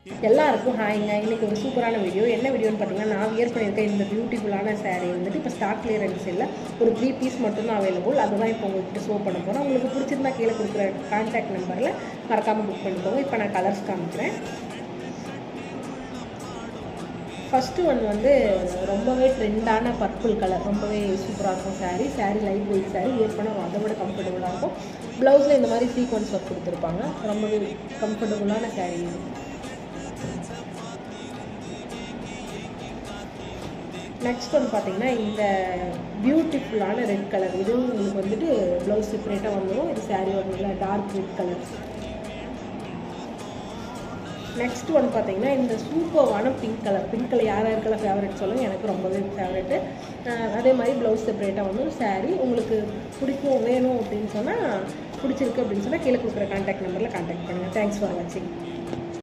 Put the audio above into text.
எல்லாருக்கும் ஹாய்ங்க. இன்றைக்கி ஒரு சூப்பரான வீடியோ. என்ன வீடியோன்னு பார்த்தீங்கன்னா, நான் வியர் பண்ணியிருக்க இந்த பியூட்டிஃபுல்லான சாரீ வந்துட்டு இப்போ ஸ்டாக் கிளியரன்ஸ் இல்லை, ஒரு 3 பீஸ் மட்டும்தான் அவைலபிள். அதுதான் இப்போ உங்கள்கிட்ட ஷோ பண்ண போகிறேன். உங்களுக்கு பிடிச்சிருந்தா கீழே கொடுக்குற கான்டாக்ட் நம்பரில் மறக்காமல் புக் பண்ணிக்கோங்க. இப்போ நான் கலர்ஸ் காமிக்கிறேன். ஃபஸ்ட்டு ஒன்று வந்து ரொம்பவே ட்ரெண்டான பர்பிள் கலர், ரொம்பவே சூப்பராக இருக்கும் sari light weight sari. Wear பண்ண அதை விட கம்ஃபர்டபுளாக இருக்கும். ப்ளவுஸில் இந்த மாதிரி சீக்வன்ஸ் ஒர்க் கொடுத்துருப்பாங்க. ரொம்பவே கம்ஃபர்டபுளான சாரீ இது. நெக்ஸ்ட் வந்து பார்த்தீங்கன்னா, இந்த பியூட்டிஃபுல்லான ரெட் கலர். இதுவும் உங்களுக்கு வந்துட்டு ப்ளவுஸ் செப்பரேட்டாக வந்துடும். இது சாரீ வந்து டார்க் ரெட் கலர். நெக்ஸ்ட் வந்து பார்த்தீங்கன்னா, இந்த சூப்பர்வான பிங்க் கலர். பிங்க் கலர் யார் யாருக்கெல்லாம் ஃபேவரட் சொல்லுங்கள், எனக்கு ரொம்பவே ஃபேவரெட்டு. அதே மாதிரி ப்ளவுஸ் செப்பரேட்டாக வந்து சாரீ உங்களுக்கு பிடிக்கும் வேணும் அப்படின்னு சொன்னால், பிடிச்சிருக்கு அப்படின்னு சொன்னால் கீழே கொடுக்குற கான்டாக்ட் நம்பரில் கான்டாக்ட் பண்ணுங்கள். தேங்க்ஸ் ஃபார் வாட்சிங்.